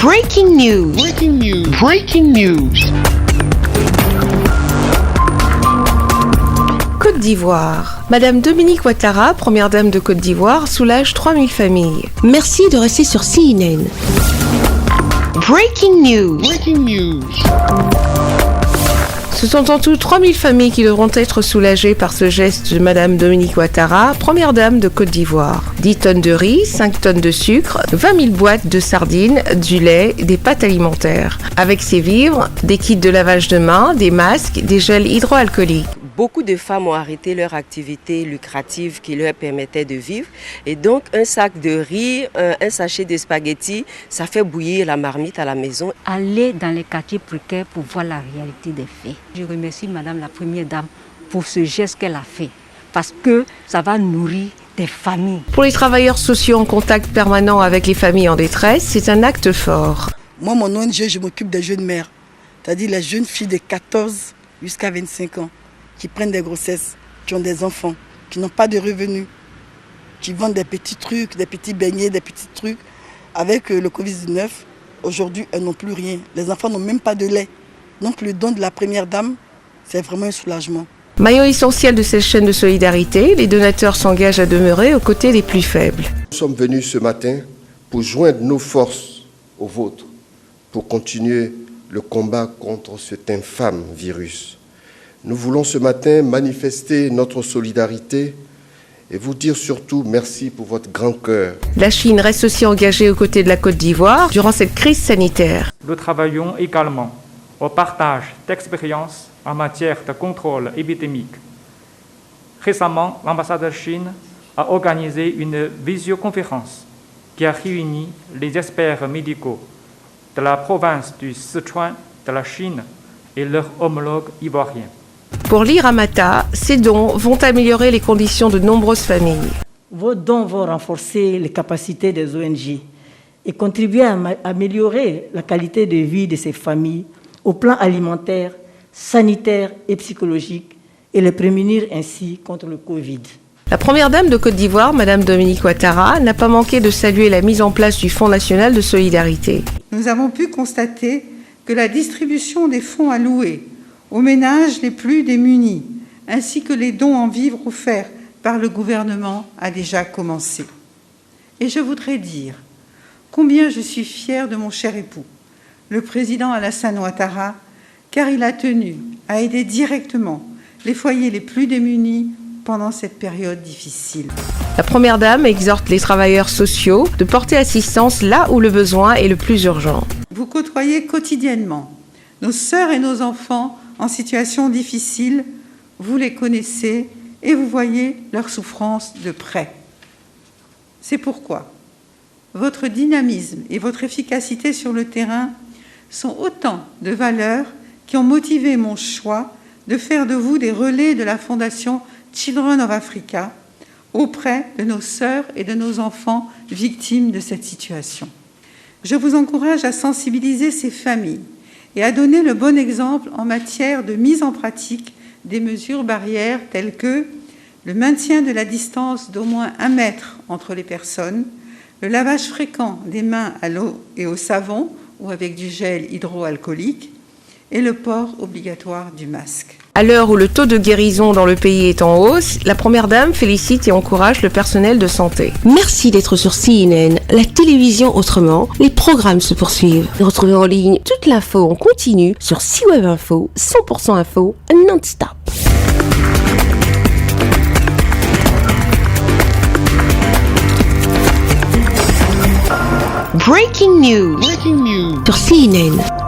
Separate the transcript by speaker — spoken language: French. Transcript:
Speaker 1: Breaking news. Breaking news. Breaking news.
Speaker 2: Côte d'Ivoire. Madame Dominique Ouattara, première dame de Côte d'Ivoire, soulage 3000 familles.
Speaker 3: Merci de rester sur CNN.
Speaker 1: Breaking news. Breaking news.
Speaker 2: Ce sont en tout 3000 familles qui devront être soulagées par ce geste de Madame Dominique Ouattara, première dame de Côte d'Ivoire. 10 tonnes de riz, 5 tonnes de sucre, 20 000 boîtes de sardines, du lait, des pâtes alimentaires. Avec ces vivres, des kits de lavage de mains, des masques, des gels hydroalcooliques.
Speaker 4: Beaucoup de femmes ont arrêté leur activité lucrative qui leur permettait de vivre. Et donc, un sac de riz, un sachet de spaghettis, ça fait bouillir la marmite à la maison.
Speaker 5: Aller dans les quartiers précaires pour voir la réalité des faits. Je remercie Madame la Première Dame pour ce geste qu'elle a fait. Parce que ça va nourrir des familles.
Speaker 2: Pour les travailleurs sociaux en contact permanent avec les familles en détresse, c'est un acte fort.
Speaker 6: Moi, mon ONG, je m'occupe des jeunes mères. C'est-à-dire les jeunes filles de 14 jusqu'à 25 ans. Qui prennent des grossesses, qui ont des enfants, qui n'ont pas de revenus, qui vendent des petits trucs, des petits beignets, des petits trucs. Avec le Covid-19, aujourd'hui, elles n'ont plus rien. Les enfants n'ont même pas de lait. Donc le don de la Première Dame, c'est vraiment un soulagement.
Speaker 2: Maillon essentiel de cette chaîne de solidarité, les donateurs s'engagent à demeurer aux côtés des plus faibles.
Speaker 7: Nous sommes venus ce matin pour joindre nos forces aux vôtres, pour continuer le combat contre cet infâme virus. Nous voulons ce matin manifester notre solidarité et vous dire surtout merci pour votre grand cœur.
Speaker 2: La Chine reste aussi engagée aux côtés de la Côte d'Ivoire durant cette crise sanitaire.
Speaker 8: Nous travaillons également au partage d'expériences en matière de contrôle épidémique. Récemment, l'ambassade de Chine a organisé une visioconférence qui a réuni les experts médicaux de la province du Sichuan de la Chine et leurs homologues ivoiriens.
Speaker 2: Pour l'Iramata, ces dons vont améliorer les conditions de nombreuses familles.
Speaker 9: Vos dons vont renforcer les capacités des ONG et contribuer à améliorer la qualité de vie de ces familles au plan alimentaire, sanitaire et psychologique et les prémunir ainsi contre le Covid.
Speaker 2: La première dame de Côte d'Ivoire, Madame Dominique Ouattara, n'a pas manqué de saluer la mise en place du Fonds national de solidarité.
Speaker 10: Nous avons pu constater que la distribution des fonds alloués aux ménages les plus démunis, ainsi que les dons en vivres offerts par le gouvernement a déjà commencé. Et je voudrais dire combien je suis fière de mon cher époux, le président Alassane Ouattara, car il a tenu à aider directement les foyers les plus démunis pendant cette période difficile.
Speaker 2: La première dame exhorte les travailleurs sociaux de porter assistance là où le besoin est le plus urgent.
Speaker 10: Vous côtoyez quotidiennement nos sœurs et nos enfants en situation difficile, vous les connaissez et vous voyez leur souffrance de près. C'est pourquoi votre dynamisme et votre efficacité sur le terrain sont autant de valeurs qui ont motivé mon choix de faire de vous des relais de la Fondation Children of Africa auprès de nos sœurs et de nos enfants victimes de cette situation. Je vous encourage à sensibiliser ces familles et à donner le bon exemple en matière de mise en pratique des mesures barrières telles que le maintien de la distance d'au moins 1 mètre entre les personnes, le lavage fréquent des mains à l'eau et au savon ou avec du gel hydroalcoolique et le port obligatoire du masque.
Speaker 2: À l'heure où le taux de guérison dans le pays est en hausse, la première dame félicite et encourage le personnel de santé.
Speaker 3: Merci d'être sur CNN, la télévision autrement. Les programmes se poursuivent. Retrouvez en ligne toute l'info en continu sur CWeb Info, 100% info, non-stop.
Speaker 1: Breaking news. Breaking news.
Speaker 3: Sur CNN.